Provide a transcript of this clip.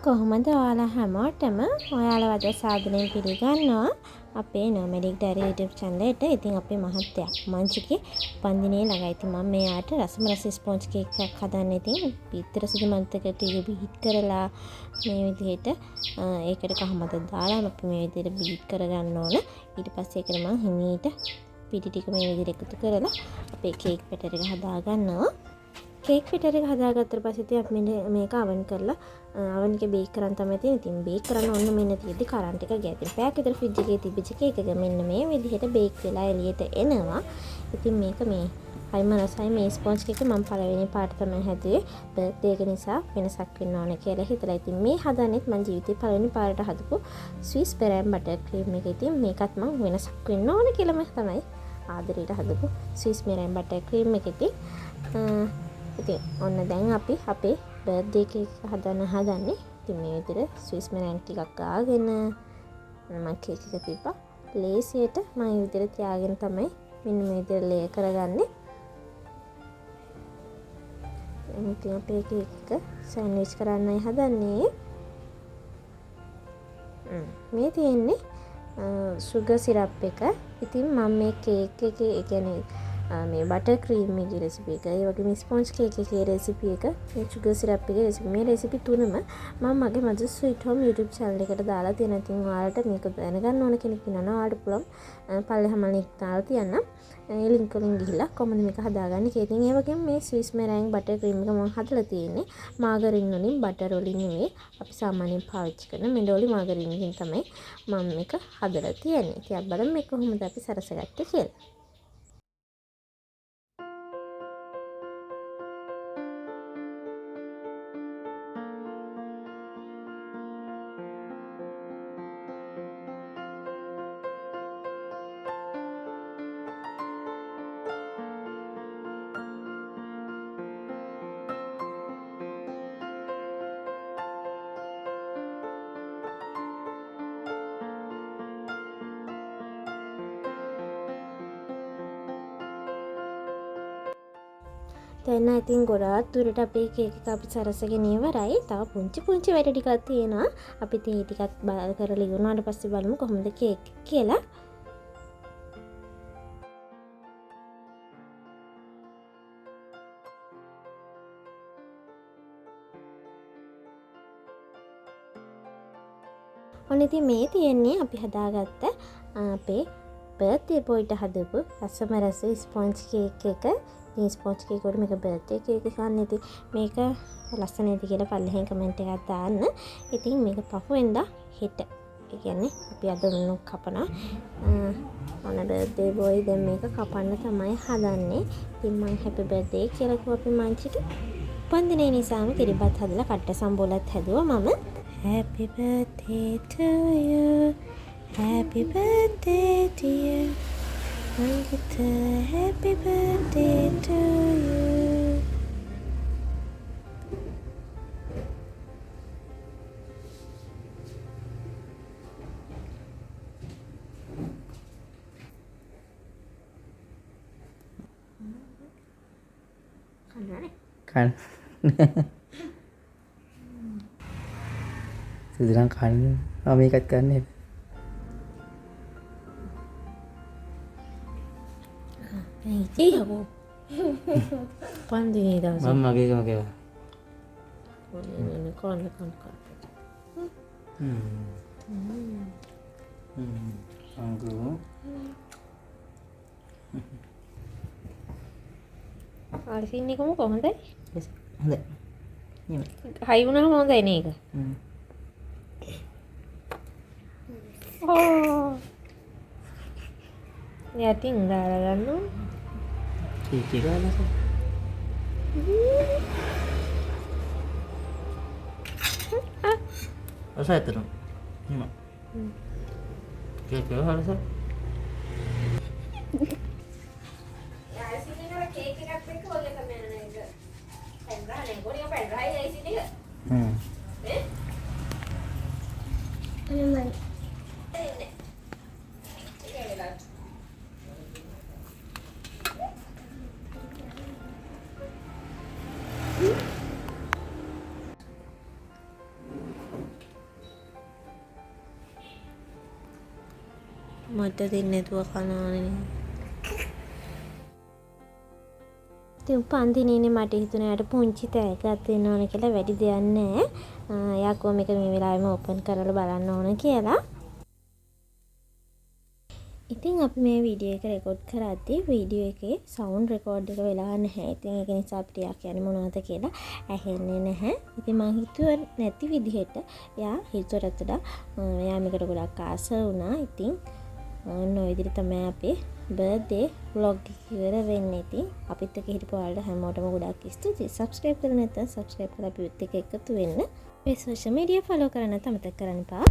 කොහොමද ඔයාලා හැමෝටම ඔයාලා වද සාදනයෙන් පිළිගන්නවා අපේ Nomadic Diary YouTube channel එකට. ඉතින් අපේ මහත්තයා මංචිගේ උපන්දිනේ ළඟයි. ඉතින් මම මෙයාට රසම රස ස්පොන්ජ් කේක් එකක් හදන්න. ඉතින් පිටර සුදු මන්තකට බීට් කරලා මේ විදිහට ඒකට කහමද දාලා අපි මේ විදිහට බීට් කරගන්න ඕන. ඊට පස්සේ ඒකට මම හිමීට පිටි ටික මේ විදිහට එකතු කරලා අපේ කේක් පැටර් එක හදා ගන්නවා. කේක් පිටර එක හදාගත්තට පස්සේ ඉතින් අපි මේක අවන් කරලා අවන් එකේ බේක් කරන් තමයි තියෙන්නේ. ඉතින් බේක් කරන්න ඕන මෙන්න තියෙද්දි කරන්ට් එක ගියා. ඉතින් පැයක් විතර ෆ්‍රිජ් එකේ තිබිච්ච කේක් එක මෙන්න මේ විදිහට බේක් වෙලා එළියට එනවා. ඉතින් මේක මේ හයිම රසයි මේ ස්පොන්ජ් කේක් මම පළවෙනි පාට තමයි හැදුවේ. බර්ත්ඩේ එක නිසා වෙනසක් වෙන්න ඕන කියලා හිතලා. ඉතින් මේ හදන්නෙත් මම ජීවිතේ පළවෙනි පාරට හදපු ස්විස් පෙරෑම් බටර් ක්‍රීම් එක. ඉතින් මේකත් මම වෙනසක් වෙන්න ඕන කියලාම තමයි ආදරේට හදපු ස්විස් පෙරෑම් බටර් ක්‍රීම් එක. ඉතින් ඔන්න දැන් අපි අපේ බර්ත්ඩේ කේක් හදන්නේ. ඉතින් මේ විදිහට ස්විස් මෙරෑන් ටිකක් ගාගෙන මම කේක් එක තිබ්බා. ලේසියට මම මේ විදිහට තියාගෙන තමයි මෙන්න මේ විදිහට ලේ කරගන්නේ. ඉතින් අපේ කේක් එක සෑන්ඩ්විච් කරන්නයි හදන්නේ. මේ තියෙන්නේ සුගර් සිරප් එක. ඉතින් මම මේ කේක් එකේ ඒ කියන්නේ මේ බටර් ක්‍රීම් එකේ රෙසිපි එක, ඒ වගේම ස්පොන්ජ් කේක් එකේ රෙසිපි එක, මේ සුගර් සිරප් එකේ රෙසිපි, මේ රෙසිපි තුනම මම මගේ මදු ස්වීට් හෝම් YouTube channel එකට දාලා තියෙනවා. ඉතින් ඔයාලට මේක දැනගන්න ඕන කෙනෙක් ඉන්නවා ඔයාලට පුළුවන් පල්ලෙහාම link දාලා තියන්න. ඒ link වලින් ගිහිල්ලා කොහොමද මේක හදාගන්නේ කියලා. ඉතින් ඒ වගේම මේ ස්විස් මෙරෑන් බටර් ක්‍රීම් එක මම හදලා තියෙන්නේ මාගරින් වලින්, බටර් වලින් නෙවෙයි. අපි සාමාන්‍යයෙන් පාවිච්චි කරන මෙඩෝලි මාගරින් එකෙන් තමයි මම මේක හදලා තියෙන්නේ. ඉතින් අපි බලමු මේක කොහොමද අපි සරසගත්තේ කියලා. දැන් ඉතින් ගොඩාක් දුරට අපේ කේක් එක අපි සරසගෙන ඉවරයි. තව පුංචි වැඩ ටිකක් තියෙනවා. අපි ඉතින් ඒ ටිකත් කරලා ඉවරනාට පස්සේ බලමු කොහොමද කේක් කියලා. ඔන්න ඉතින් මේ තියෙන්නේ අපි හදාගත්ත අපේ බර්ත්ඩේ බොයිට හදපු රසම රස ස්පොන්ජ් කේක් එක. මේ ස්පොන්ජ් කේක් වල මේක බර්ත්ඩේ කේක් එකක් නේ. ඉතින් මේක ලස්සනයිද කියලා පල්ලෙහෙන් කමෙන්ට් එකක් දාන්න. ඉතින් මේක පහුවෙන්දා හෙට. ඒ කියන්නේ අපි අද උණු කපනවා. ඔන්න බර්ත්ඩේ බොයි දැන් මේක කපන්න තමයි හදන්නේ. ඉතින් මම හැපි බර්ත්ඩේ කියලා කිව්වා අපි මංචිට. උපන්දිනේ නිසාම කිරිබත් හදලා කට්ට සම්බෝලත් හැදුවා මම. Happy birthday to you. Happy birthday dear. Mangita, happy birthday to you. Kan. Sedang kan. Kami ikatkan ni. Iya aku. Pandai dah. Mama ke kau ke. Ini kon. Anggu. Sini kamu kok hondai? Hondai. Ni. Hai una hondai ni ke? Oh. Ya tinggal kan lu. Kira lah sah. Rasa itu dong. Ni mak. Kira rasa. Ya sini kalau kek kat pe ko le kamera ni ke. Pendra ni ko ni pendra ya sini ke. Ini mai. Ini. Ini lah. මට දෙන්නේ නැතුව කනවනේ. ඉතින් උපන්දිනේනේ මට හිතුණා යාට පුංචි තෑග්ගක් දෙන්න ඕන කියලා. වැඩි දෙයක් නැහැ. එයා කොහොම මේක මේ වෙලාවෙම ඕපන් කරලා බලන්න ඕන කියලා. ඉතින් අපි මේ වීඩියෝ එක රෙකෝඩ් කරද්දී වීඩියෝ එකේ සවුන්ඩ් රෙකෝඩ් එක වෙලා නැහැ. ඉතින් ඒක නිසා අපිට යා කියන්නේ මොනවද කියලා ඇහෙන්නේ නැහැ. ඉතින් මං හිතුවා නැති විදිහට යා හිතුවට වඩා එයා මේකට ගොඩක් ආස වුණා. ඉතින් ඔන්න ඔය විදිහට තමයි අපේ බර්ත්ඩේ vlog එක ඉවර වෙන්නේ. ඉතින් අපිත් එක්ක හිටපු ඔයාලට හැමෝටම ගොඩක් ස්තුතියි. subscribe කරලා නැත්නම් subscribe කරලා අපිත් එක්ක එකතු වෙන්න. මේ social media follow කරන්න අමතක කරන්න එපා.